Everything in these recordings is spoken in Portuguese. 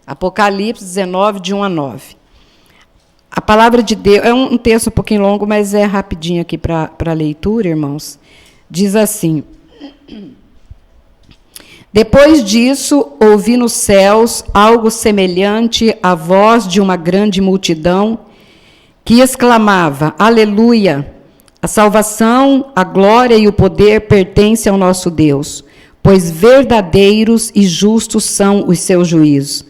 Apocalipse 19, de 1 a 9. A palavra de Deus, é um texto um pouquinho longo, mas é rapidinho aqui para a leitura, irmãos. Diz assim: depois disso, ouvi nos céus algo semelhante à voz de uma grande multidão que exclamava: Aleluia! A salvação, a glória e o poder pertencem ao nosso Deus, pois verdadeiros e justos são os seus juízos.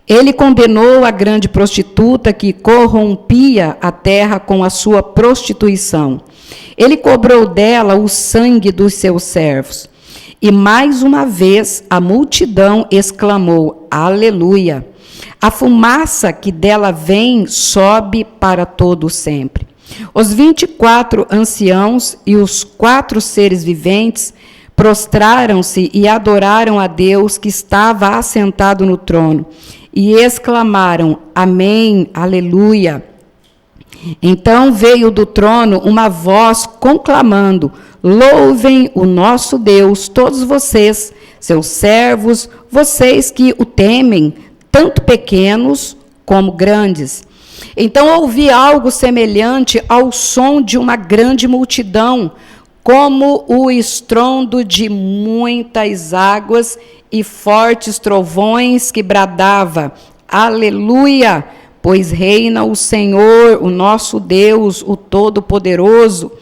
Ele condenou a grande prostituta que corrompia a terra com a sua prostituição. Ele cobrou dela o sangue dos seus servos. E mais uma vez a multidão exclamou: Aleluia! A fumaça que dela vem sobe para todo sempre. Os 24 anciãos e os 4 seres viventes prostraram-se e adoraram a Deus que estava assentado no trono, e exclamaram: Amém, Aleluia! Então veio do trono uma voz conclamando: Louvem o nosso Deus, todos vocês, seus servos, vocês que o temem, tanto pequenos como grandes. Então ouvi algo semelhante ao som de uma grande multidão, como o estrondo de muitas águas e fortes trovões que bradava: Aleluia! Pois reina o Senhor, o nosso Deus, o Todo-Poderoso.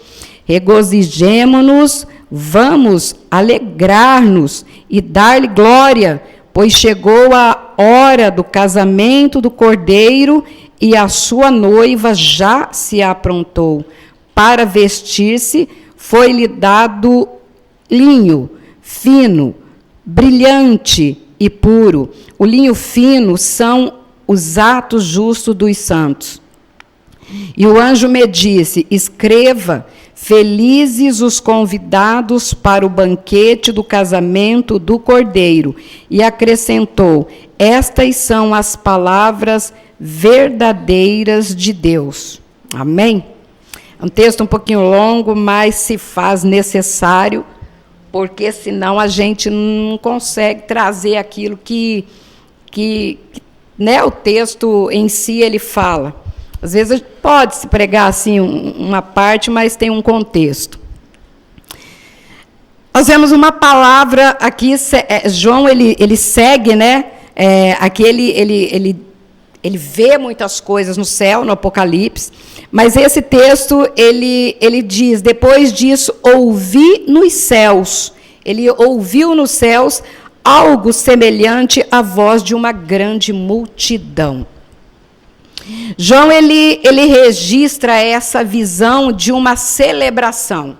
Regozijemo-nos, vamos alegrar-nos e dar-lhe glória, pois chegou a hora do casamento do Cordeiro e a sua noiva já se aprontou. Para vestir-se, foi-lhe dado linho fino, brilhante e puro. O linho fino são os atos justos dos santos. E o anjo me disse: escreva, felizes os convidados para o banquete do casamento do Cordeiro. E acrescentou: estas são as palavras verdadeiras de Deus. Amém? É um texto um pouquinho longo, mas se faz necessário, porque senão a gente não consegue trazer aquilo que né, o texto em si ele fala. Às vezes a gente pode se pregar assim uma parte, mas tem um contexto. Nós vemos uma palavra aqui, João ele segue, né? Aqui ele vê muitas coisas no céu, no Apocalipse, mas esse texto ele diz: depois disso ouvi nos céus. Ele ouviu nos céus algo semelhante à voz de uma grande multidão. João ele registra essa visão de uma celebração.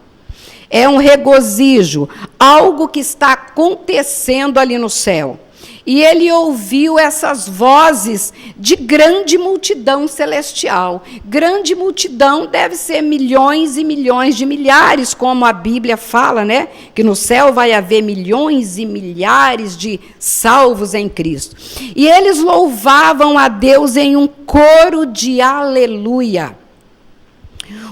É um regozijo, algo que está acontecendo ali no céu. E ele ouviu essas vozes de grande multidão celestial. Grande multidão deve ser milhões e milhões de milhares, como a Bíblia fala, né? Que no céu vai haver milhões e milhares de salvos em Cristo. E eles louvavam a Deus em um coro de aleluia.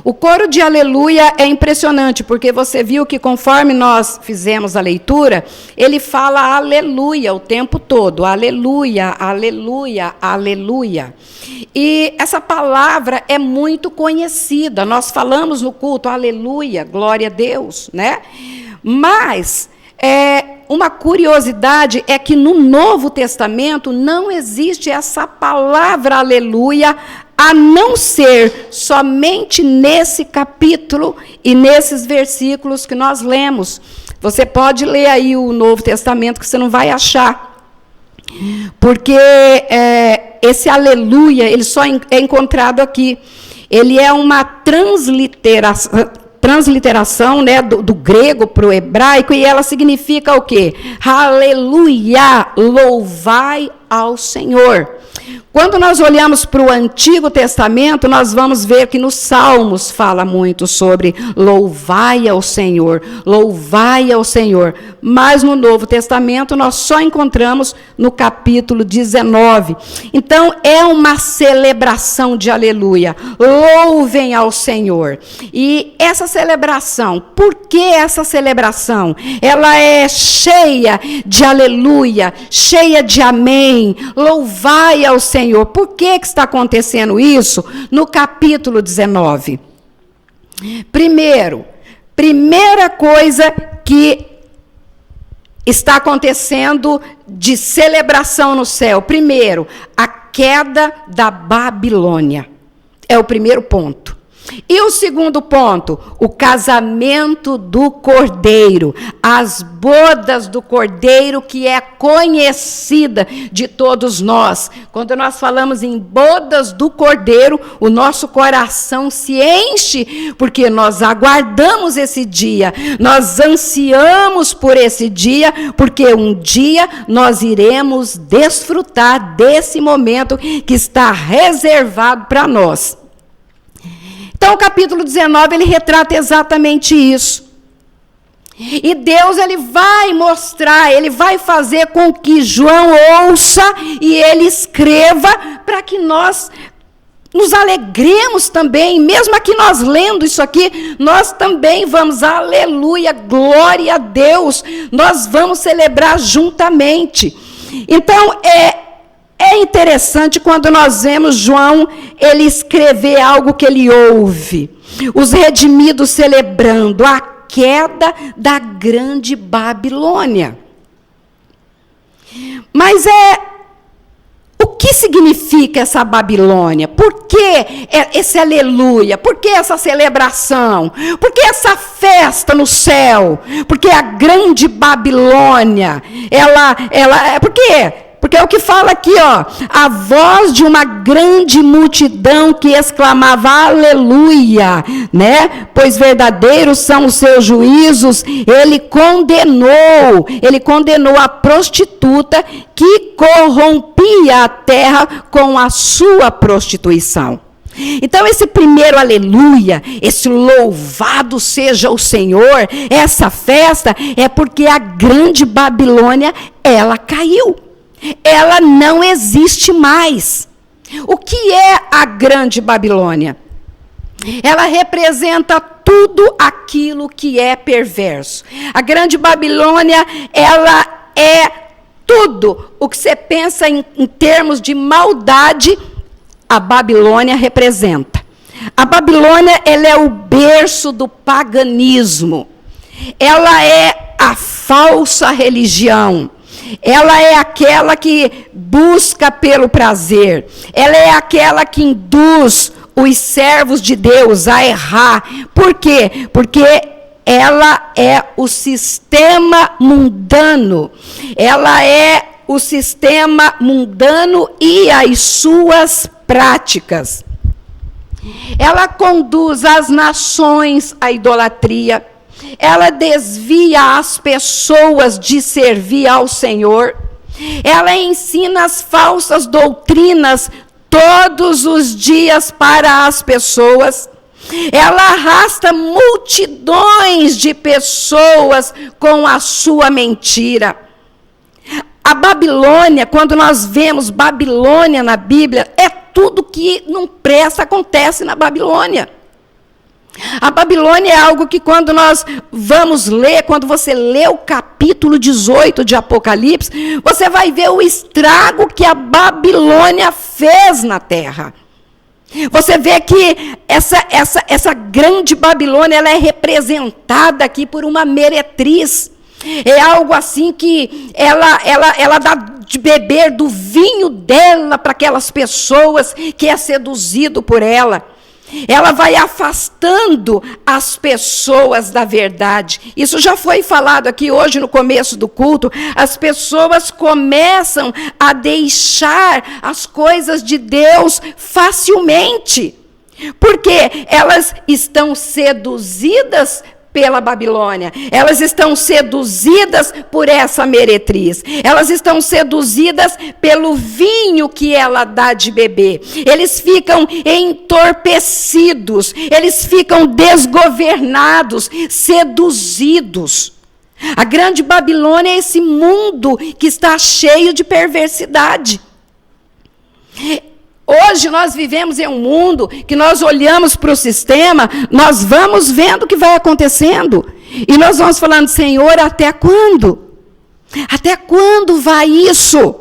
O coro de aleluia é impressionante, porque você viu que conforme nós fizemos a leitura, ele fala aleluia o tempo todo, aleluia, aleluia, aleluia. E essa palavra é muito conhecida, nós falamos no culto, aleluia, glória a Deus, né? Mas uma curiosidade é que no Novo Testamento não existe essa palavra aleluia, a não ser somente nesse capítulo e nesses versículos que nós lemos. Você pode ler aí o Novo Testamento, que você não vai achar. Porque esse aleluia, ele só é encontrado aqui. Ele é uma transliteração, né, do grego para o hebraico, e ela significa o quê? Aleluia, louvai ao Senhor. Quando nós olhamos para o Antigo Testamento, nós vamos ver que nos Salmos fala muito sobre louvai ao Senhor, louvai ao Senhor. Mas no Novo Testamento nós só encontramos no capítulo 19. Então é uma celebração de aleluia. Louvem ao Senhor. E essa celebração, por que essa celebração? Ela é cheia de aleluia, cheia de amém, bem, louvai ao Senhor. Por que está acontecendo isso? No capítulo 19. Primeira coisa que está acontecendo de celebração no céu. Primeiro, a queda da Babilônia. É o primeiro ponto. E o segundo ponto, o casamento do Cordeiro, as bodas do Cordeiro, que é conhecida de todos nós. Quando nós falamos em bodas do Cordeiro, o nosso coração se enche, porque nós aguardamos esse dia, nós ansiamos por esse dia, porque um dia nós iremos desfrutar desse momento que está reservado para nós. Então, o capítulo 19, ele retrata exatamente isso. E Deus, ele vai mostrar, ele vai fazer com que João ouça e ele escreva para que nós nos alegremos também. Mesmo aqui nós lendo isso aqui, nós também vamos, aleluia, glória a Deus. Nós vamos celebrar juntamente. Então, é interessante quando nós vemos João, ele escrever algo que ele ouve. Os redimidos celebrando a queda da grande Babilônia. Mas o que significa essa Babilônia? Por que esse aleluia? Por que essa celebração? Por que essa festa no céu? Porque a grande Babilônia, por quê? Porque é o que fala aqui, ó, a voz de uma grande multidão que exclamava aleluia, né? Pois verdadeiros são os seus juízos. Ele condenou a prostituta que corrompia a terra com a sua prostituição. Então, esse primeiro aleluia, esse louvado seja o Senhor, essa festa é porque a grande Babilônia, ela caiu. Ela não existe mais. O que é a grande Babilônia? Ela representa tudo aquilo que é perverso. A grande Babilônia, ela é tudo o que você pensa em termos de maldade, a Babilônia representa. A Babilônia, ela é o berço do paganismo. Ela é a falsa religião. Ela é aquela que busca pelo prazer. Ela é aquela que induz os servos de Deus a errar. Por quê? Porque ela é o sistema mundano. Ela é o sistema mundano e as suas práticas. Ela conduz as nações à idolatria. Ela desvia as pessoas de servir ao Senhor. Ela ensina as falsas doutrinas todos os dias para as pessoas. Ela arrasta multidões de pessoas com a sua mentira. A Babilônia, quando nós vemos Babilônia na Bíblia, é tudo que não presta acontece na Babilônia. A Babilônia é algo que quando nós vamos ler, quando você lê o capítulo 18 de Apocalipse, você vai ver o estrago que a Babilônia fez na terra. Você vê que essa grande Babilônia, ela é representada aqui por uma meretriz. É algo assim que ela dá de beber do vinho dela para aquelas pessoas que é seduzido por ela. Ela vai afastando as pessoas da verdade. Isso já foi falado aqui hoje no começo do culto. As pessoas começam a deixar as coisas de Deus facilmente. Porque elas estão seduzidas pela Babilônia. Elas estão seduzidas por essa meretriz. Elas estão seduzidas pelo vinho que ela dá de beber. Eles ficam entorpecidos. Eles ficam desgovernados, seduzidos. A grande Babilônia é esse mundo que está cheio de perversidade. Hoje nós vivemos em um mundo que nós olhamos para o sistema, nós vamos vendo o que vai acontecendo. E nós vamos falando, Senhor, até quando? Até quando vai isso?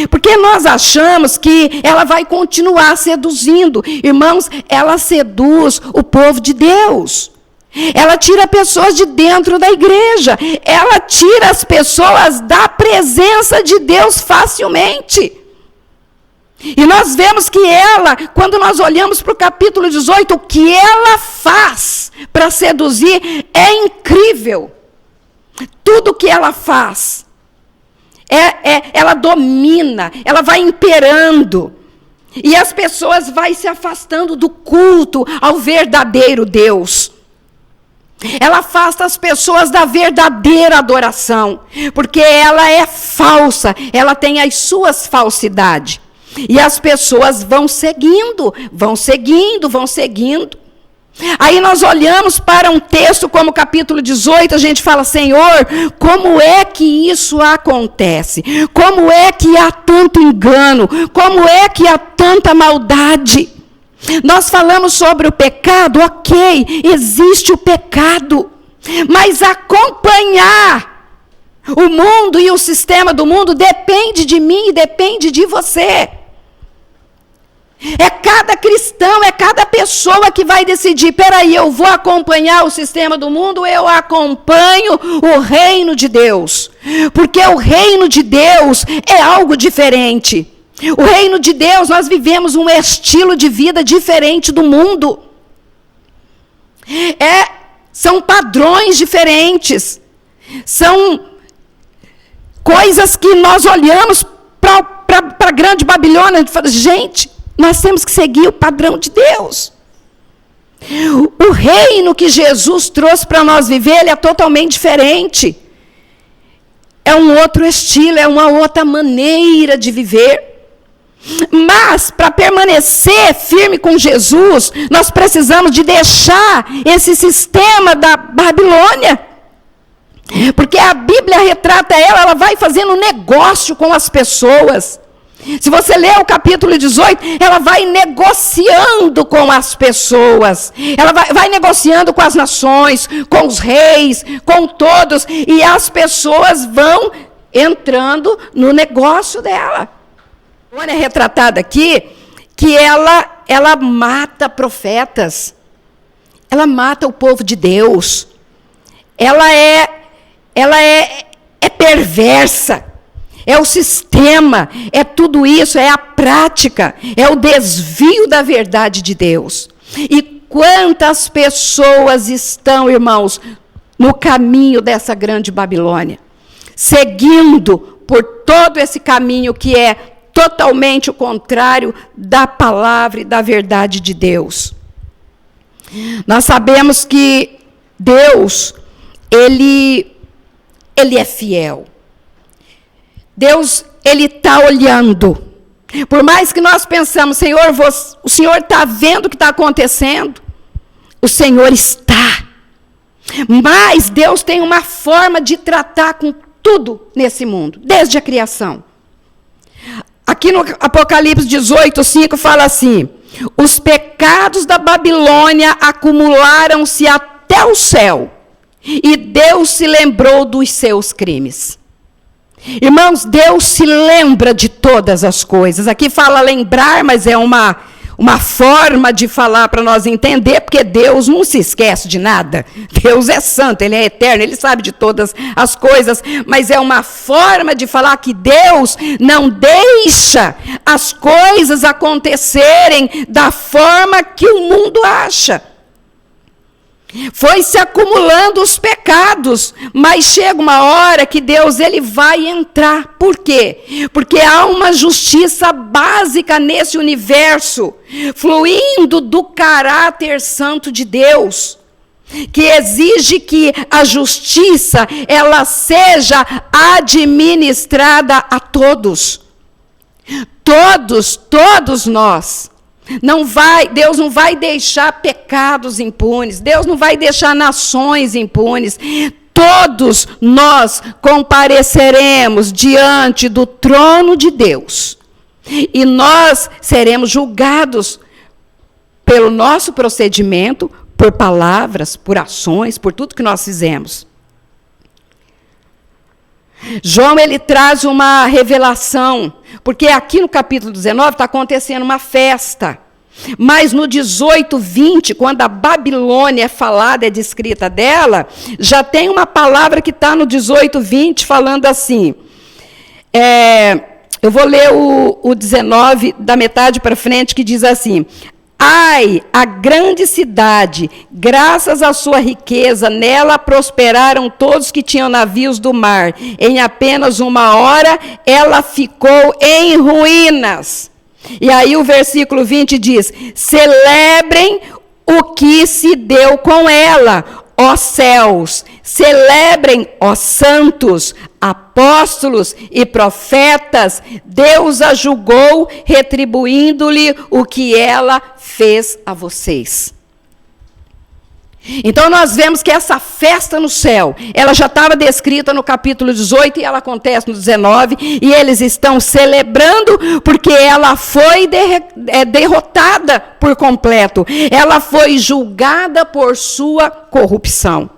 Porque nós achamos que ela vai continuar seduzindo. Irmãos, ela seduz o povo de Deus. Ela tira pessoas de dentro da igreja. Ela tira as pessoas da presença de Deus facilmente. E nós vemos que ela, quando nós olhamos para o capítulo 18, o que ela faz para seduzir é incrível. Tudo que ela faz. Ela domina, ela vai imperando. E as pessoas vão se afastando do culto ao verdadeiro Deus. Ela afasta as pessoas da verdadeira adoração. Porque ela é falsa, ela tem as suas falsidades. E as pessoas vão seguindo, vão seguindo, vão seguindo. Aí nós olhamos para um texto como o capítulo 18, a gente fala, Senhor, como é que isso acontece? Como é que há tanto engano? Como é que há tanta maldade? Nós falamos sobre o pecado, ok, existe o pecado, mas acompanhar o mundo e o sistema do mundo depende de mim e depende de você. É cada cristão, é cada pessoa que vai decidir, peraí, eu vou acompanhar o sistema do mundo, eu acompanho o reino de Deus. Porque o reino de Deus é algo diferente. O reino de Deus, nós vivemos um estilo de vida diferente do mundo. São padrões diferentes. São coisas que nós olhamos para a grande Babilônia e falamos, gente, nós temos que seguir o padrão de Deus. O reino que Jesus trouxe para nós viver, ele é totalmente diferente. É um outro estilo, é uma outra maneira de viver. Mas, para permanecer firme com Jesus, nós precisamos de deixar esse sistema da Babilônia. Porque a Bíblia retrata ela vai fazendo negócio com as pessoas. Se você ler o capítulo 18, ela vai negociando com as pessoas. Ela vai negociando com as nações, com os reis, com todos. E as pessoas vão entrando no negócio dela. É retratada aqui que ela mata profetas. Ela mata o povo de Deus. Ela é perversa. É o sistema, é tudo isso, é a prática, é o desvio da verdade de Deus. E quantas pessoas estão, irmãos, no caminho dessa grande Babilônia, seguindo por todo esse caminho que é totalmente o contrário da palavra e da verdade de Deus. Nós sabemos que Deus, Ele é fiel. Deus, Ele está olhando. Por mais que nós pensamos, Senhor, o Senhor está vendo o que está acontecendo? O Senhor está. Mas Deus tem uma forma de tratar com tudo nesse mundo, desde a criação. Aqui no Apocalipse 18, 5, fala assim, os pecados da Babilônia acumularam-se até o céu, e Deus se lembrou dos seus crimes. Irmãos, Deus se lembra de todas as coisas. Aqui fala lembrar, mas é uma forma de falar para nós entender, porque Deus não se esquece de nada. Deus é santo, Ele é eterno, Ele sabe de todas as coisas, mas é uma forma de falar que Deus não deixa as coisas acontecerem da forma que o mundo acha. Foi se acumulando os pecados, mas chega uma hora que Deus ele vai entrar. Por quê? Porque há uma justiça básica nesse universo, fluindo do caráter santo de Deus, que exige que a justiça ela seja administrada a todos. Todos nós. Deus não vai deixar pecados impunes, Deus não vai deixar nações impunes. Todos nós compareceremos diante do trono de Deus. E nós seremos julgados pelo nosso procedimento, por palavras, por ações, por tudo que nós fizemos. João, ele traz uma revelação porque aqui no capítulo 19 está acontecendo uma festa. Mas no 18, 20, quando a Babilônia é falada, é descrita dela, já tem uma palavra que está no 18, 20, falando assim. Eu vou ler o 19, da metade para frente, que diz assim: ai, a grande cidade, graças à sua riqueza, nela prosperaram todos que tinham navios do mar. Em apenas uma hora, ela ficou em ruínas. E aí o versículo 20 diz: celebrem o que se deu com ela, ó céus, celebrem, ó santos, apóstolos e profetas, Deus a julgou, retribuindo-lhe o que ela fez a vocês. Então nós vemos que essa festa no céu, ela já estava descrita no capítulo 18 e ela acontece no 19, e eles estão celebrando porque ela foi derrotada por completo, ela foi julgada por sua corrupção.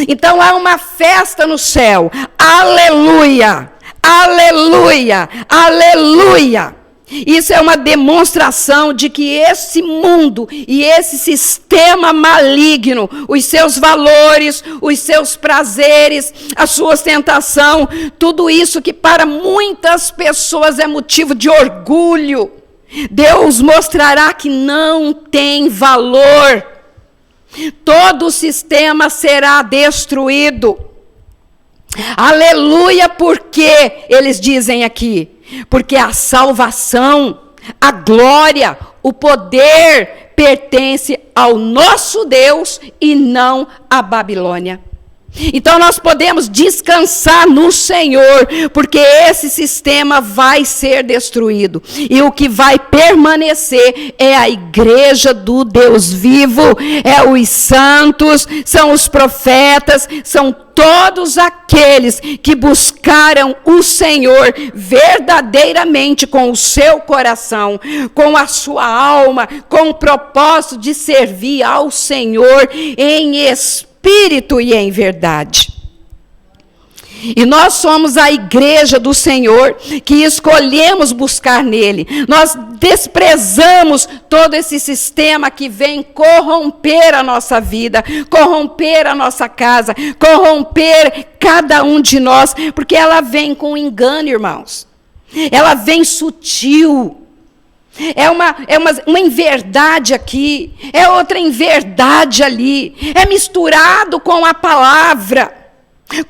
Então há uma festa no céu, aleluia, aleluia, aleluia. Isso é uma demonstração de que esse mundo e esse sistema maligno, os seus valores, os seus prazeres, a sua ostentação, tudo isso que para muitas pessoas é motivo de orgulho, Deus mostrará que não tem valor. Todo o sistema será destruído. Aleluia, porque eles dizem aqui, porque a salvação, a glória, o poder pertence ao nosso Deus e não à Babilônia. Então nós podemos descansar no Senhor, porque esse sistema vai ser destruído. E o que vai permanecer é a igreja do Deus vivo, é os santos, são os profetas, são todos aqueles que buscaram o Senhor verdadeiramente com o seu coração, com a sua alma, com o propósito de servir ao Senhor em espírito e em verdade. E nós somos a igreja do Senhor que escolhemos buscar nele. Nós desprezamos todo esse sistema que vem corromper a nossa vida, corromper a nossa casa, corromper cada um de nós, porque ela vem com engano, irmãos. Ela vem sutil. É uma inverdade aqui, é outra inverdade ali, é misturado com a palavra.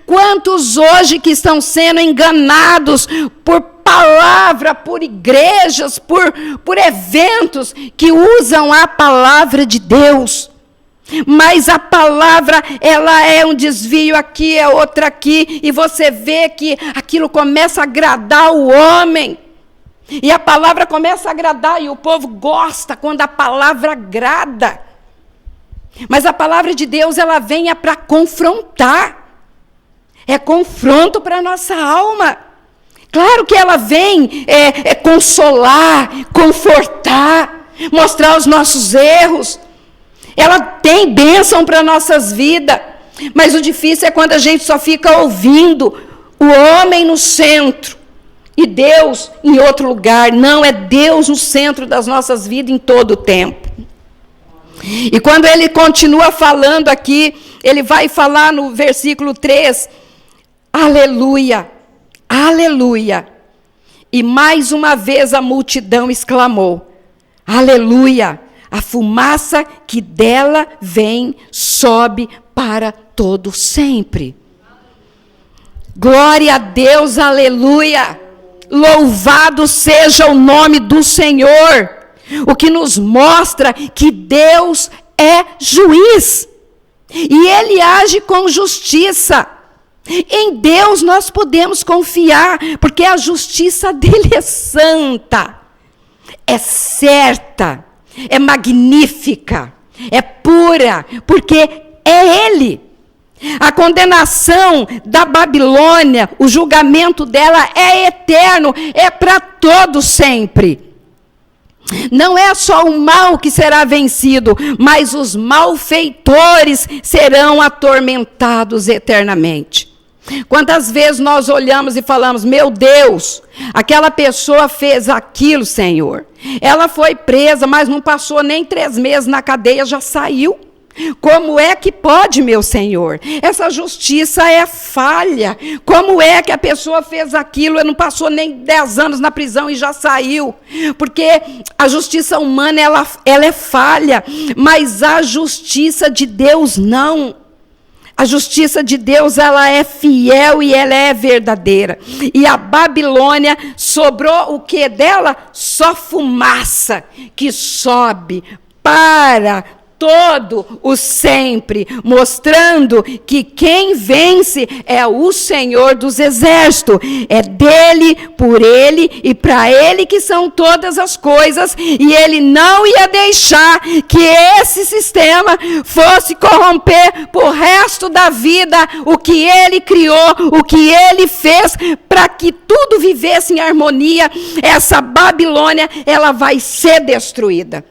Quantos hoje que estão sendo enganados por palavra, por igrejas, por eventos que usam a palavra de Deus. Mas a palavra, ela é um desvio aqui, é outra aqui, e você vê que aquilo começa a agradar o homem. E a palavra começa a agradar, e o povo gosta quando a palavra agrada. Mas a palavra de Deus, ela vem para confrontar. É confronto para a nossa alma. Claro que ela vem consolar, confortar, mostrar os nossos erros. Ela tem bênção para nossas vidas. Mas o difícil é quando a gente só fica ouvindo o homem no centro e Deus em outro lugar. Não, é Deus no centro das nossas vidas em todo o tempo. E quando ele continua falando aqui, ele vai falar no versículo 3, aleluia, aleluia. E mais uma vez a multidão exclamou, aleluia, a fumaça que dela vem sobe para todo sempre. Glória a Deus, aleluia. Louvado seja o nome do Senhor. O que nos mostra que Deus é juiz. E Ele age com justiça. Em Deus nós podemos confiar, porque a justiça dele é santa, é certa, é magnífica, é pura, porque é Ele. A condenação da Babilônia, o julgamento dela é eterno, é para todo sempre. Não é só o mal que será vencido, mas os malfeitores serão atormentados eternamente. Quantas vezes nós olhamos e falamos, meu Deus, aquela pessoa fez aquilo, Senhor. Ela foi presa, mas não passou nem 3 meses na cadeia, já saiu. Como é que pode, meu Senhor? Essa justiça é falha. Como é que a pessoa fez aquilo e não passou nem 10 anos na prisão e já saiu? Porque a justiça humana, ela é falha, mas a justiça de Deus não. A justiça de Deus, ela é fiel e ela é verdadeira. E a Babilônia, sobrou o que dela? Só fumaça que sobe para todo o sempre, mostrando que quem vence é o Senhor dos Exércitos. É dele, por ele e para ele que são todas as coisas, e ele não ia deixar que esse sistema fosse corromper por resto da vida o que ele criou, o que ele fez, para que tudo vivesse em harmonia. Essa Babilônia, ela vai ser destruída.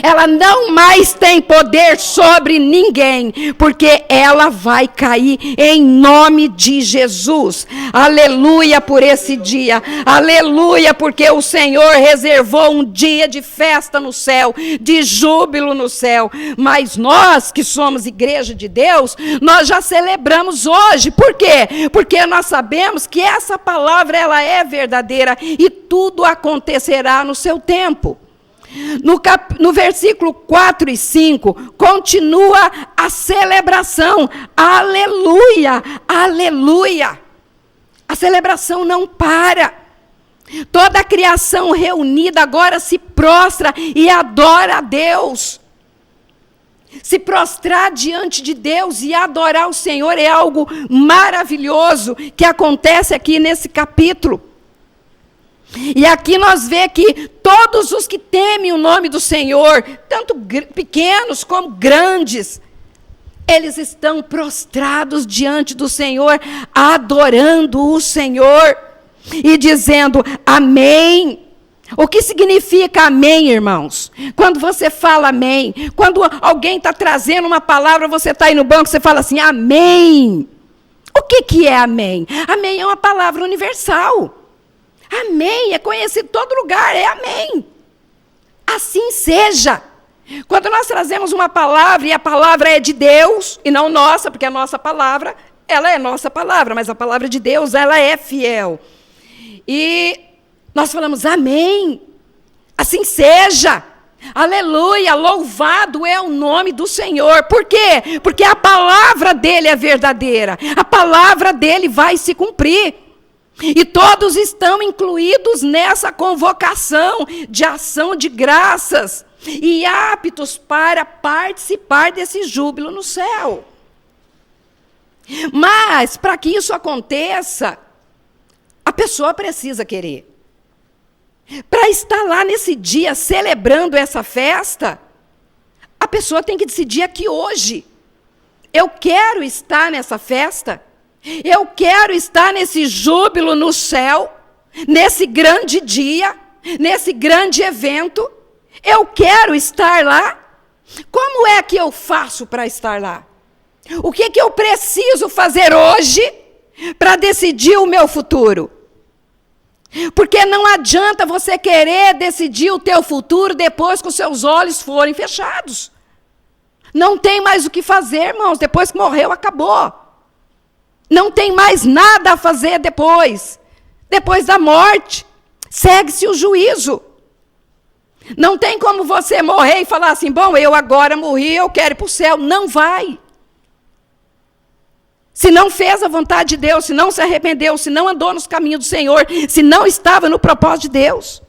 Ela não mais tem poder sobre ninguém, porque ela vai cair em nome de Jesus. Aleluia por esse dia, aleluia, porque o Senhor reservou um dia de festa no céu, de júbilo no céu. Mas nós que somos igreja de Deus, nós já celebramos hoje. Por quê? Porque nós sabemos que essa palavra, ela é verdadeira e tudo acontecerá no seu tempo. No versículo 4 e 5, continua a celebração. Aleluia, aleluia. A celebração não para. Toda a criação reunida agora se prostra e adora a Deus. Se prostrar diante de Deus e adorar o Senhor é algo maravilhoso que acontece aqui nesse capítulo. E aqui nós vemos que todos os que temem o nome do Senhor, tanto pequenos como grandes, eles estão prostrados diante do Senhor, adorando o Senhor e dizendo amém. O que significa amém, irmãos? Quando você fala amém, quando alguém está trazendo uma palavra, você está aí no banco, você fala assim, amém. O que é amém? Amém é uma palavra universal. Amém, é conhecido em todo lugar, é amém. Assim seja. Quando nós trazemos uma palavra, e a palavra é de Deus, e não nossa, porque a nossa palavra, ela é nossa palavra, mas a palavra de Deus, ela é fiel. E nós falamos, amém, assim seja. Aleluia, louvado é o nome do Senhor. Por quê? Porque a palavra dele é verdadeira. A palavra dele vai se cumprir. E todos estão incluídos nessa convocação de ação de graças e aptos para participar desse júbilo no céu. Mas, para que isso aconteça, a pessoa precisa querer. Para estar lá nesse dia celebrando essa festa, a pessoa tem que decidir aqui hoje. Eu quero estar nessa festa. Eu quero estar nesse júbilo no céu, nesse grande dia, nesse grande evento. Eu quero estar lá. Como é que eu faço para estar lá? O que eu preciso fazer hoje para decidir o meu futuro? Porque não adianta você querer decidir o teu futuro depois que os seus olhos forem fechados. Não tem mais o que fazer, irmãos. Depois que morreu, acabou. Não tem mais nada a fazer depois. Depois da morte, segue-se o juízo. Não tem como você morrer e falar assim, bom, eu agora morri, eu quero ir para o céu. Não vai. Se não fez a vontade de Deus, se não se arrependeu, se não andou nos caminhos do Senhor, se não estava no propósito de Deus,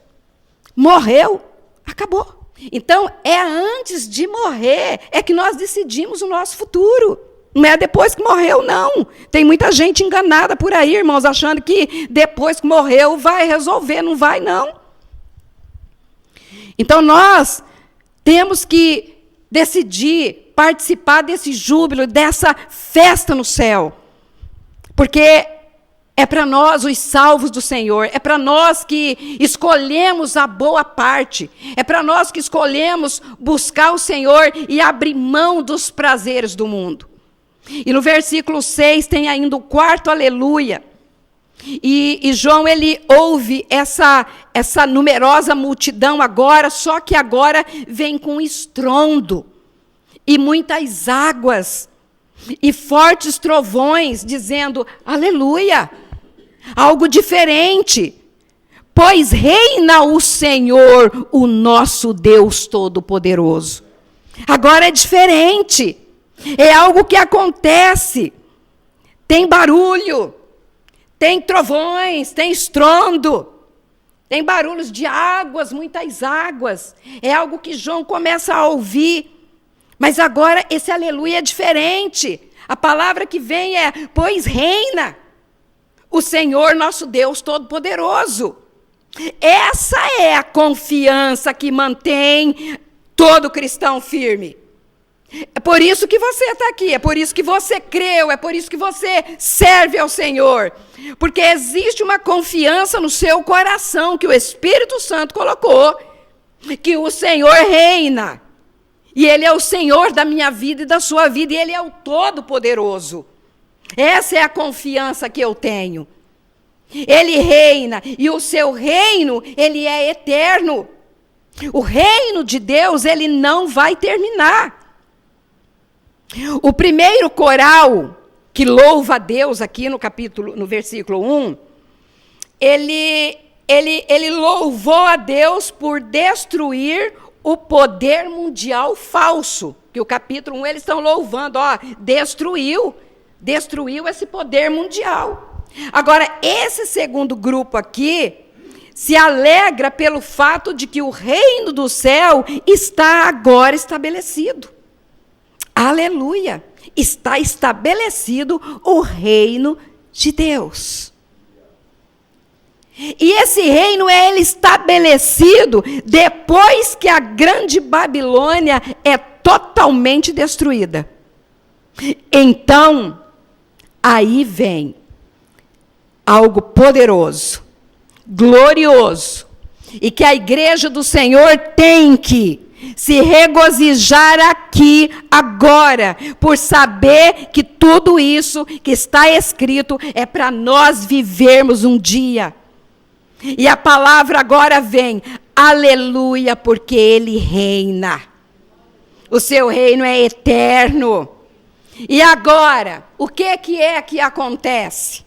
morreu, acabou. Então, é antes de morrer, é que nós decidimos o nosso futuro. Não é depois que morreu, não. Tem muita gente enganada por aí, irmãos, achando que depois que morreu vai resolver. Não vai, não. Então, nós temos que decidir participar desse júbilo, dessa festa no céu. Porque é para nós, os salvos do Senhor. É para nós que escolhemos a boa parte. É para nós que escolhemos buscar o Senhor e abrir mão dos prazeres do mundo. E no versículo 6 tem ainda o quarto aleluia. E João, ele ouve essa numerosa multidão agora, só que agora vem com estrondo, e muitas águas, e fortes trovões, dizendo, aleluia, algo diferente, pois reina o Senhor, o nosso Deus Todo-Poderoso. Agora é diferente, é algo que acontece, tem barulho, tem trovões, tem estrondo, tem barulhos de águas, muitas águas. É algo que João começa a ouvir. Mas agora esse aleluia é diferente. A palavra que vem é, pois reina o Senhor nosso Deus Todo-Poderoso. Essa é a confiança que mantém todo cristão firme. É por isso que você está aqui, é por isso que você creu, é por isso que você serve ao Senhor. Porque existe uma confiança no seu coração que o Espírito Santo colocou, que o Senhor reina. E Ele é o Senhor da minha vida e da sua vida, e Ele é o Todo-Poderoso. Essa é a confiança que eu tenho. Ele reina, e o seu reino, ele é eterno. O reino de Deus, ele não vai terminar. O primeiro coral que louva a Deus aqui no versículo 1, ele louvou a Deus por destruir o poder mundial falso. Que o capítulo 1 eles estão louvando, destruiu esse poder mundial. Agora, esse segundo grupo aqui se alegra pelo fato de que o reino do céu está agora estabelecido. Aleluia! Está estabelecido o reino de Deus. E esse reino ele estabelecido depois que a grande Babilônia é totalmente destruída. Então, aí vem algo poderoso, glorioso, e que a igreja do Senhor tem que se regozijar aqui, agora, por saber que tudo isso que está escrito é para nós vivermos um dia. E a palavra agora vem, aleluia, porque Ele reina. O seu reino é eterno. E agora, o que é que acontece?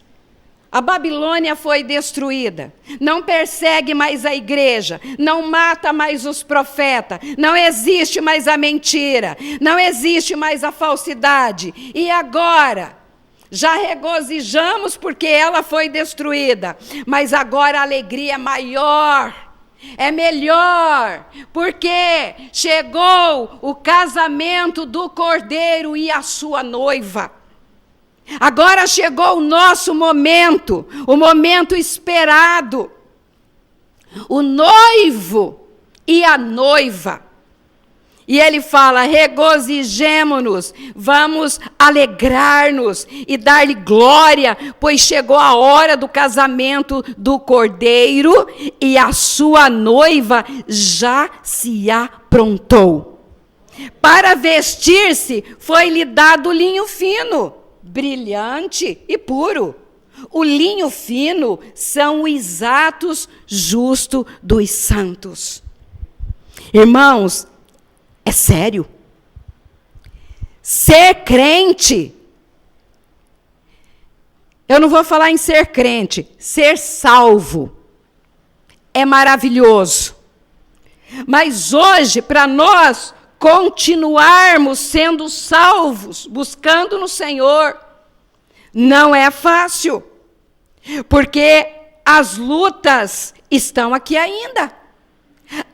A Babilônia foi destruída, não persegue mais a igreja, não mata mais os profetas, não existe mais a mentira, não existe mais a falsidade. E agora, já regozijamos porque ela foi destruída, mas agora a alegria é maior, é melhor, porque chegou o casamento do Cordeiro e a sua noiva. Agora chegou o nosso momento, o momento esperado. O noivo e a noiva. E ele fala, regozijemo-nos, vamos alegrar-nos e dar-lhe glória, pois chegou a hora do casamento do Cordeiro e a sua noiva já se aprontou. Para vestir-se foi-lhe dado linho fino, brilhante e puro. O linho fino são os atos justos dos santos. Irmãos, é sério. Ser crente, eu não vou falar em ser crente, ser salvo é maravilhoso. Mas hoje, para nós continuarmos sendo salvos, buscando no Senhor, não é fácil, porque as lutas estão aqui ainda.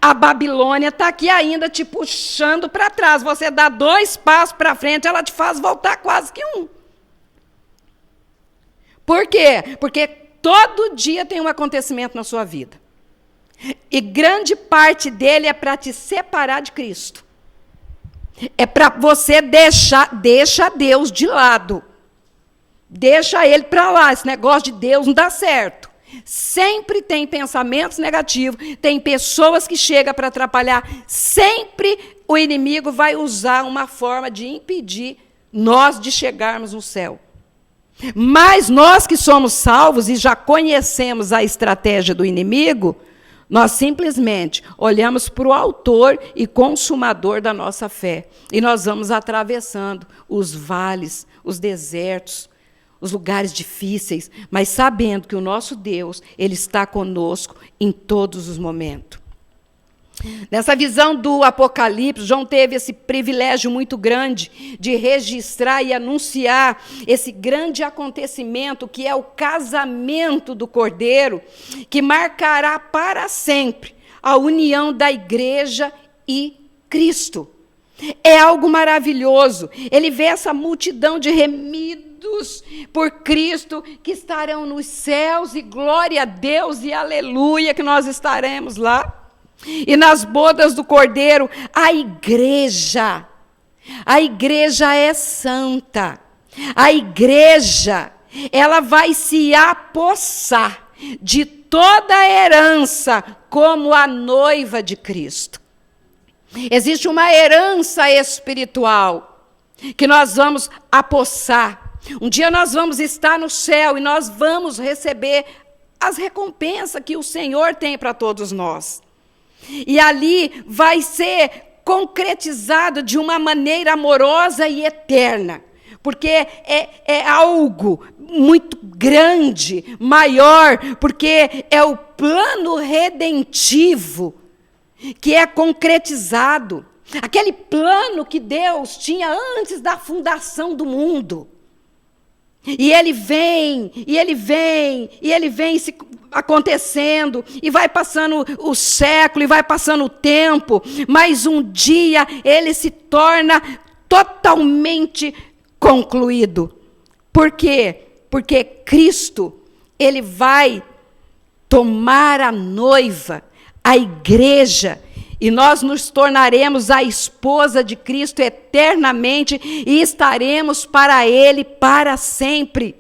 A Babilônia está aqui ainda te puxando para trás. Você dá 2 passos para frente, ela te faz voltar quase que 1. Por quê? Porque todo dia tem um acontecimento na sua vida. E grande parte dele é para te separar de Cristo. É para você deixa Deus de lado. Deixa Ele para lá. Esse negócio de Deus não dá certo. Sempre tem pensamentos negativos, tem pessoas que chegam para atrapalhar. Sempre o inimigo vai usar uma forma de impedir nós de chegarmos no céu. Mas nós que somos salvos e já conhecemos a estratégia do inimigo, nós simplesmente olhamos para o autor e consumador da nossa fé. E nós vamos atravessando os vales, os desertos, os lugares difíceis, mas sabendo que o nosso Deus, Ele está conosco em todos os momentos. Nessa visão do Apocalipse, João teve esse privilégio muito grande de registrar e anunciar esse grande acontecimento que é o casamento do Cordeiro, que marcará para sempre a união da igreja e Cristo. É algo maravilhoso. Ele vê essa multidão de remidos por Cristo que estarão nos céus, e glória a Deus e aleluia que nós estaremos lá. E nas bodas do Cordeiro, a igreja é santa. A igreja, ela vai se apossar de toda a herança como a noiva de Cristo. Existe uma herança espiritual que nós vamos apossar. Um dia nós vamos estar no céu e nós vamos receber as recompensas que o Senhor tem para todos nós. E ali vai ser concretizado de uma maneira amorosa e eterna, porque é algo muito grande, maior, porque é o plano redentivo que é concretizado, aquele plano que Deus tinha antes da fundação do mundo. E ele vem se acontecendo, e vai passando o século, e vai passando o tempo, mas um dia ele se torna totalmente concluído. Por quê? Porque Cristo, ele vai tomar a noiva, a igreja, e nós nos tornaremos a esposa de Cristo eternamente e estaremos para Ele para sempre.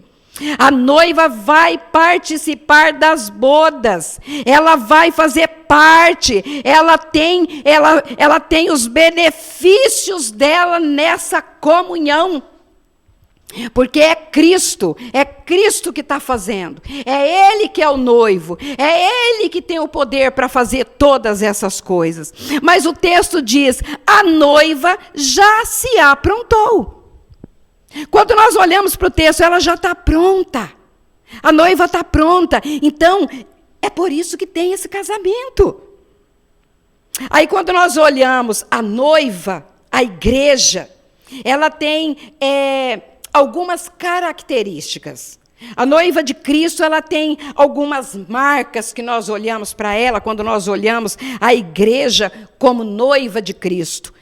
A noiva vai participar das bodas, ela vai fazer parte, ela tem os benefícios dela nessa comunhão. Porque é Cristo que está fazendo, é Ele que é o noivo, é Ele que tem o poder para fazer todas essas coisas. Mas o texto diz, a noiva já se aprontou. Quando nós olhamos para o texto, ela já está pronta, a noiva está pronta, então é por isso que tem esse casamento. Aí quando nós olhamos a noiva, a igreja, ela tem algumas características. A noiva de Cristo, ela tem algumas marcas que nós olhamos para ela, quando nós olhamos a igreja como noiva de Cristo.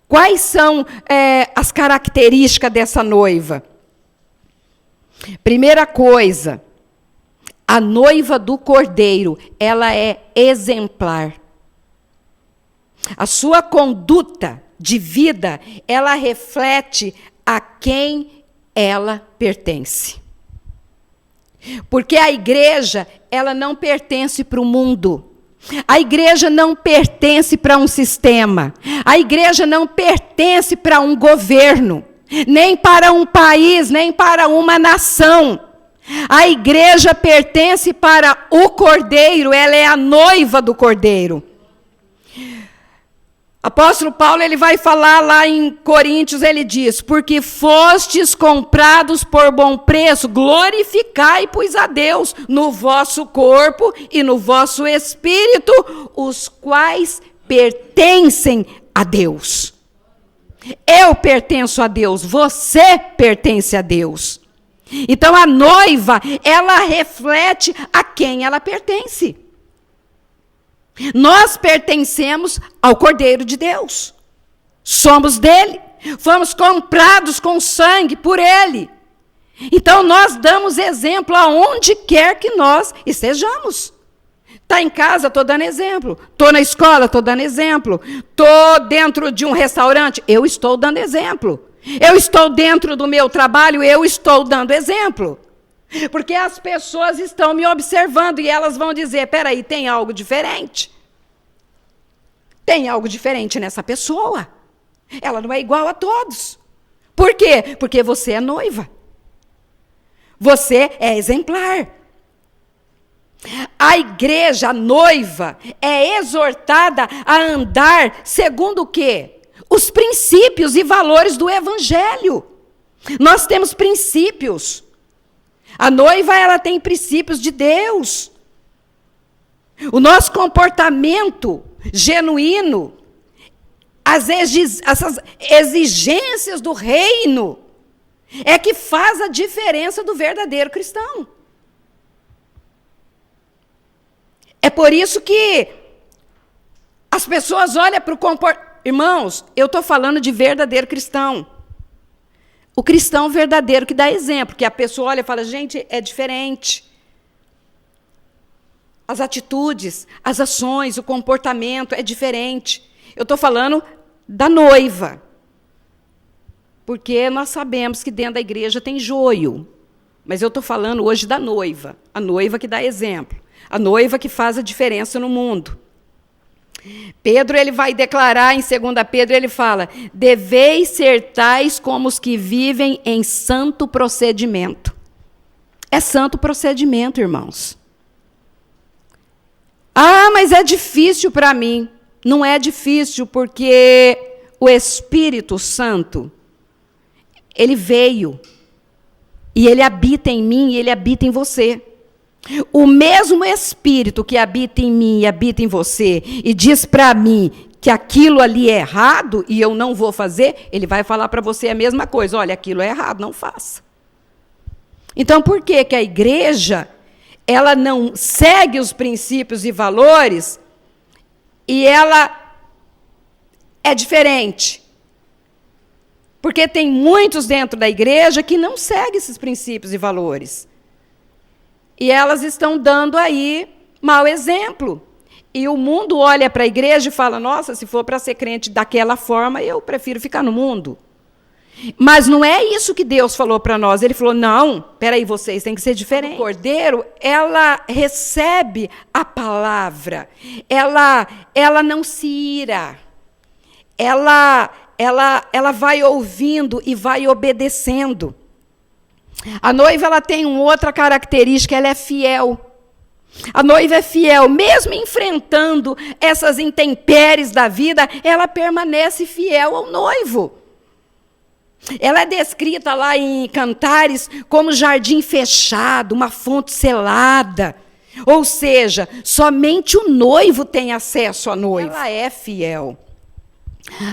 Quais são as características dessa noiva? Primeira coisa, a noiva do Cordeiro, ela é exemplar. A sua conduta de vida, ela reflete a quem ela pertence. Porque a igreja, ela não pertence para o mundo. A igreja não pertence para um sistema. A igreja não pertence para um governo, nem para um país, nem para uma nação. A igreja pertence para o Cordeiro, ela é a noiva do Cordeiro. Apóstolo Paulo, ele vai falar lá em Coríntios, ele diz, porque fostes comprados por bom preço, glorificai, pois, a Deus no vosso corpo e no vosso espírito, os quais pertencem a Deus. Eu pertenço a Deus, você pertence a Deus. Então a noiva, ela reflete a quem ela pertence. Nós pertencemos ao Cordeiro de Deus. Somos dele. Fomos comprados com sangue por ele. Então nós damos exemplo aonde quer que nós estejamos. Está em casa, estou dando exemplo. Estou na escola, estou dando exemplo. Estou dentro de um restaurante, eu estou dando exemplo. Eu estou dentro do meu trabalho, eu estou dando exemplo. Porque as pessoas estão me observando e elas vão dizer, peraí, tem algo diferente. Tem algo diferente nessa pessoa. Ela não é igual a todos. Por quê? Porque você é noiva. Você é exemplar. A igreja, a noiva, é exortada a andar segundo o quê? Os princípios e valores do evangelho. Nós temos princípios. A noiva, ela tem princípios de Deus. O nosso comportamento genuíno, essas exigências do reino, é que faz a diferença do verdadeiro cristão. É por isso que as pessoas olham para o comportamento. Irmãos, eu estou falando de verdadeiro cristão. O cristão verdadeiro que dá exemplo, que a pessoa olha e fala, gente, é diferente. As atitudes, as ações, o comportamento é diferente. Eu estou falando da noiva. Porque nós sabemos que dentro da igreja tem joio. Mas eu estou falando hoje da noiva. A noiva que dá exemplo. A noiva que faz a diferença no mundo. Pedro, ele vai declarar em 2 Pedro, ele fala, deveis ser tais como os que vivem em santo procedimento. É santo procedimento, irmãos. Ah, mas é difícil para mim. Não é difícil, porque o Espírito Santo, ele veio, e ele habita em mim, e ele habita em você. O mesmo Espírito que habita em mim e habita em você, e diz para mim que aquilo ali é errado, e eu não vou fazer, ele vai falar para você a mesma coisa. Olha, aquilo é errado, não faça. Então, por que que a igreja, ela não segue os princípios e valores, e ela é diferente? Porque tem muitos dentro da igreja que não seguem esses princípios e valores. E elas estão dando aí mau exemplo. E o mundo olha para a igreja e fala, nossa, se for para ser crente daquela forma, eu prefiro ficar no mundo. Mas não é isso que Deus falou para nós. Ele falou, não, peraí, vocês têm que ser diferentes. O cordeiro, ela recebe a palavra. Ela não se ira. Ela vai ouvindo e vai obedecendo. A noiva, ela tem uma outra característica, ela é fiel. A noiva é fiel, mesmo enfrentando essas intempéries da vida, ela permanece fiel ao noivo. Ela é descrita lá em Cantares como jardim fechado, uma fonte selada. Ou seja, somente o noivo tem acesso à noiva. Ela é fiel.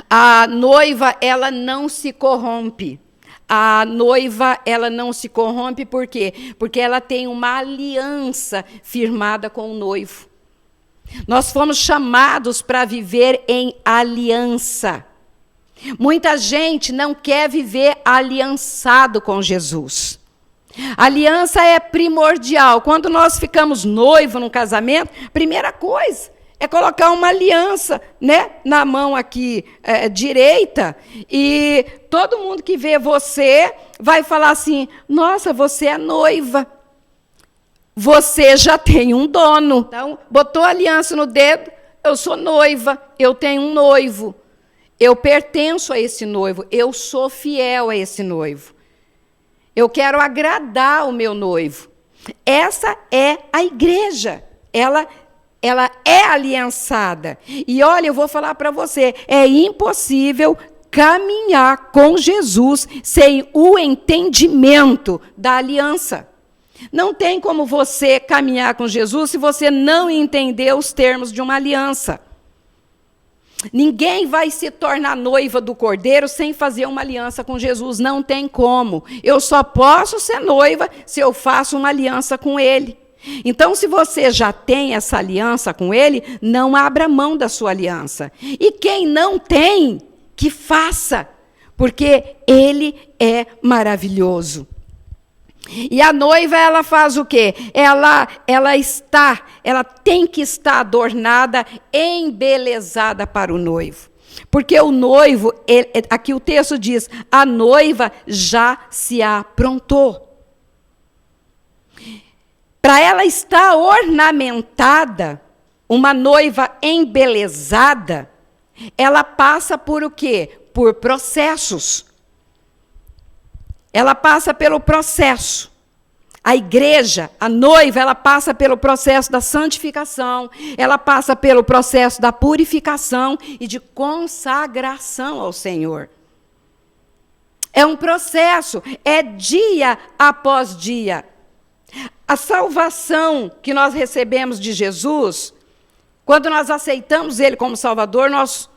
A noiva, ela não se corrompe. A noiva, ela não se corrompe, por quê? Porque ela tem uma aliança firmada com o noivo. Nós fomos chamados para viver em aliança. Muita gente não quer viver aliançado com Jesus. A aliança é primordial. Quando nós ficamos noivos num casamento, primeira coisa é colocar uma aliança, né, na mão aqui direita, e todo mundo que vê você vai falar assim, nossa, você é noiva. Você já tem um dono. Então, botou a aliança no dedo, eu sou noiva, eu tenho um noivo. Eu pertenço a esse noivo, eu sou fiel a esse noivo. Eu quero agradar o meu noivo. Essa é a igreja. Ela é aliançada. E olha, eu vou falar para você, é impossível caminhar com Jesus sem o entendimento da aliança. Não tem como você caminhar com Jesus se você não entender os termos de uma aliança. Ninguém vai se tornar noiva do Cordeiro sem fazer uma aliança com Jesus. Não tem como. Eu só posso ser noiva se eu faço uma aliança com Ele. Então, se você já tem essa aliança com Ele, não abra mão da sua aliança. E quem não tem, que faça, porque Ele é maravilhoso. E a noiva, ela faz o quê? Ela tem que estar adornada, embelezada para o noivo. Porque o noivo, aqui o texto diz, a noiva já se aprontou. Para ela estar ornamentada, uma noiva embelezada, ela passa por o quê? Por processos. ela passa pelo processo. A igreja, a noiva, ela passa pelo processo da santificação, ela passa pelo processo da purificação e de consagração ao Senhor. É um processo, é dia após dia. A salvação que nós recebemos de Jesus, quando nós aceitamos Ele como Salvador, nós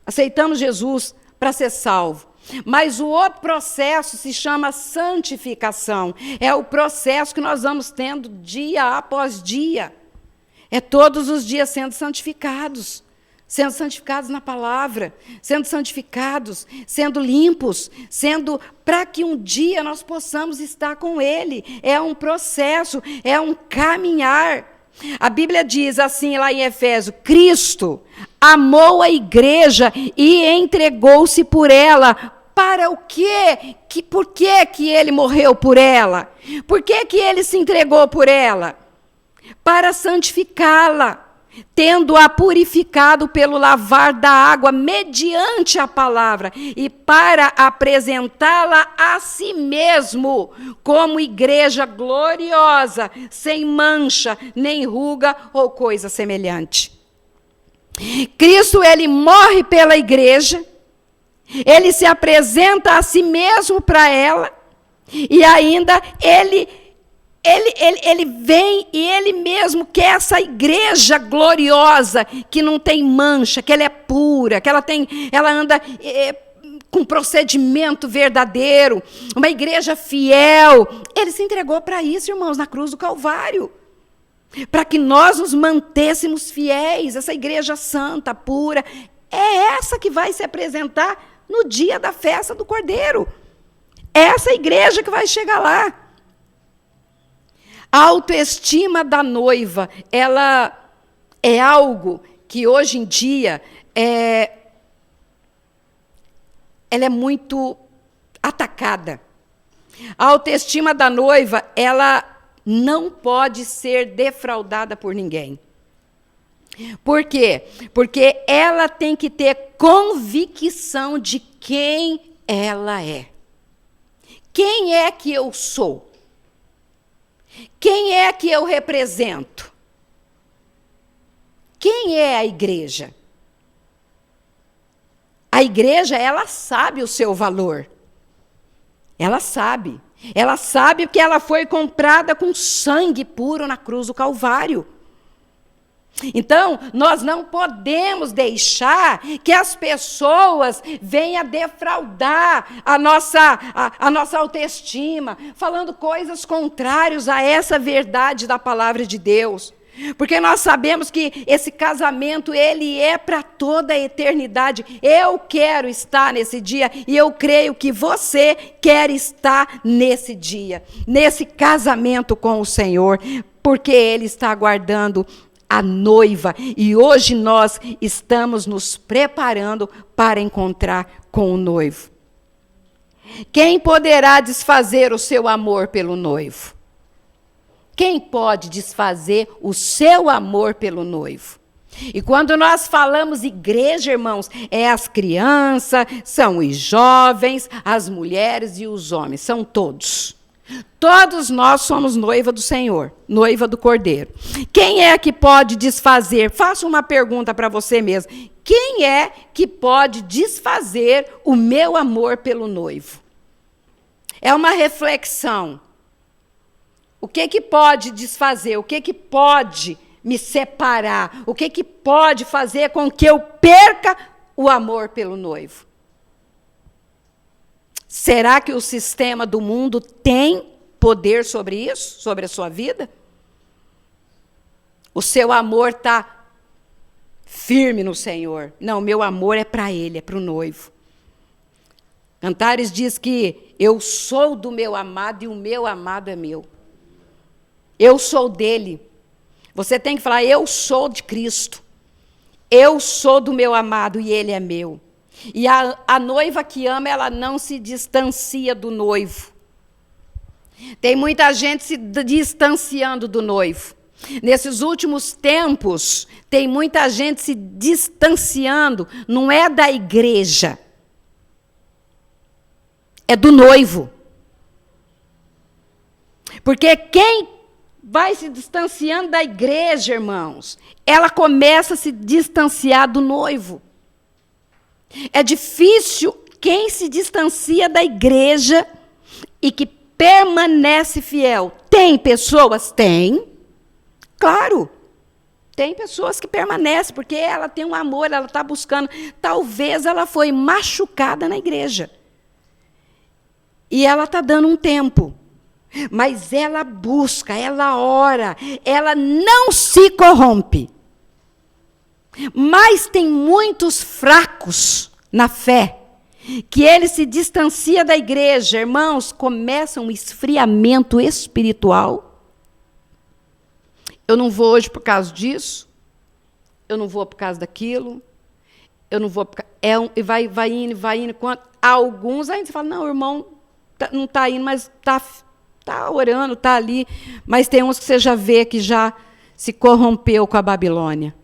aceitamos Jesus para ser salvo. Mas o outro processo se chama santificação. É o processo que nós vamos tendo dia após dia. É todos os dias sendo santificados na palavra, sendo santificados, sendo limpos, para que um dia nós possamos estar com Ele. É um processo, é um caminhar. A Bíblia diz assim lá em Efésios: Cristo amou a igreja e entregou-se por ela. Para o quê? Por que Ele morreu por ela? Por que Ele se entregou por ela? Para santificá-la, tendo-a purificado pelo lavar da água mediante a palavra, e para apresentá-la a si mesmo como igreja gloriosa, sem mancha, nem ruga ou coisa semelhante. Cristo, Ele morre pela igreja, Ele se apresenta a si mesmo para ela, e ainda Ele vem e Ele mesmo quer essa igreja gloriosa, que não tem mancha, que ela é pura, que ela anda com procedimento verdadeiro, uma igreja fiel. Ele se entregou para isso, irmãos, na cruz do Calvário, para que nós nos mantêssemos fiéis. Essa igreja santa, pura, é essa que vai se apresentar no dia da festa do Cordeiro. É essa igreja que vai chegar lá. A autoestima da noiva, ela é algo que hoje em dia ela é muito atacada. A autoestima da noiva, ela não pode ser defraudada por ninguém. Por quê? Porque ela tem que ter convicção de quem ela é. Quem é que eu sou? Quem é que eu represento? Quem é a igreja? A igreja, ela sabe o seu valor. Ela sabe. Ela sabe que ela foi comprada com sangue puro na cruz do Calvário. Então, nós não podemos deixar que as pessoas venham defraudar a nossa autoestima, falando coisas contrárias a essa verdade da palavra de Deus. Porque nós sabemos que esse casamento, ele é para toda a eternidade. Eu quero estar nesse dia e eu creio que você quer estar nesse dia, nesse casamento com o Senhor, porque Ele está aguardando a noiva, e hoje nós estamos nos preparando para encontrar com o noivo. Quem poderá desfazer o seu amor pelo noivo? Quem pode desfazer o seu amor pelo noivo? E quando nós falamos igreja, irmãos, é as crianças, são os jovens, as mulheres e os homens, são todos. Todos nós somos noiva do Senhor, noiva do Cordeiro. Quem é que pode desfazer? Faça uma pergunta para você mesmo. Quem é que pode desfazer o meu amor pelo noivo? É uma reflexão. O que pode desfazer? O que pode me separar? O que pode fazer com que eu perca o amor pelo noivo? Será que o sistema do mundo tem poder sobre isso, sobre a sua vida? O seu amor está firme no Senhor. Não, meu amor é para Ele, é para o noivo. Cantares diz que eu sou do meu amado e o meu amado é meu. Eu sou dele. Você tem que falar, eu sou de Cristo. Eu sou do meu amado e Ele é meu. E a noiva que ama, ela não se distancia do noivo. Tem muita gente se distanciando do noivo. Nesses últimos tempos, tem muita gente se distanciando, não é da igreja, é do noivo. Porque quem vai se distanciando da igreja, irmãos, ela começa a se distanciar do noivo. É difícil quem se distancia da igreja e que permanece fiel. Tem pessoas? Tem. Claro. Tem pessoas que permanecem, porque ela tem um amor, ela está buscando. Talvez ela foi machucada na igreja. E ela está dando um tempo. Mas ela busca, ela ora, ela não se corrompe. Mas tem muitos fracos na fé, que ele se distancia da igreja. Irmãos, começa um esfriamento espiritual. Eu não vou hoje por causa disso, eu não vou por causa daquilo, eu não vou por causa... E vai indo. Alguns ainda falam, não, o irmão não está indo, mas está orando, está ali. Mas tem uns que você já vê que já se corrompeu com a Babilônia.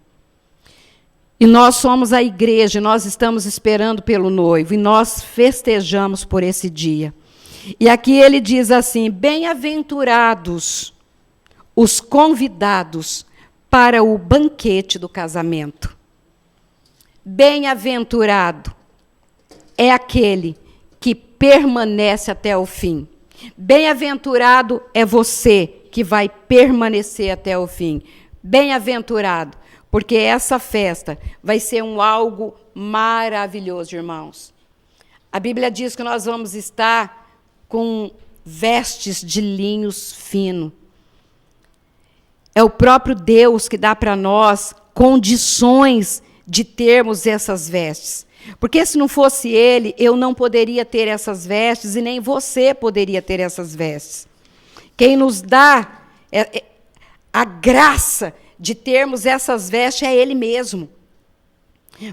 E nós somos a igreja, nós estamos esperando pelo noivo, e nós festejamos por esse dia. E aqui ele diz assim, bem-aventurados os convidados para o banquete do casamento. Bem-aventurado é aquele que permanece até o fim. Bem-aventurado é você que vai permanecer até o fim. Bem-aventurado, porque essa festa vai ser algo maravilhoso, irmãos. A Bíblia diz que nós vamos estar com vestes de linhos fino. É o próprio Deus que dá para nós condições de termos essas vestes. Porque se não fosse Ele, eu não poderia ter essas vestes e nem você poderia ter essas vestes. Quem nos dá a graça de termos essas vestes é Ele mesmo.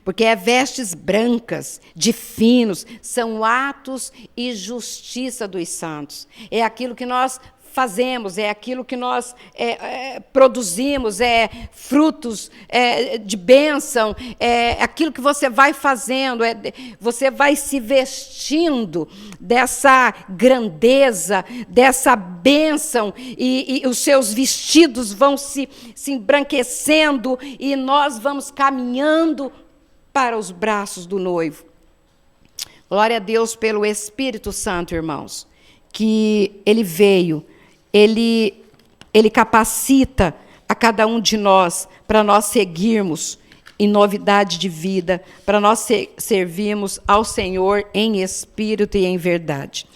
Porque é vestes brancas, de finos, são atos e justiça dos santos. É aquilo que nós fazemos, é aquilo que nós produzimos, é frutos de bênção, é aquilo que você vai fazendo, você vai se vestindo dessa grandeza, dessa bênção, e os seus vestidos vão se embranquecendo, e nós vamos caminhando para os braços do noivo. Glória a Deus pelo Espírito Santo, irmãos, que Ele veio. Ele capacita a cada um de nós para nós seguirmos em novidade de vida, para nós servirmos ao Senhor em espírito e em verdade.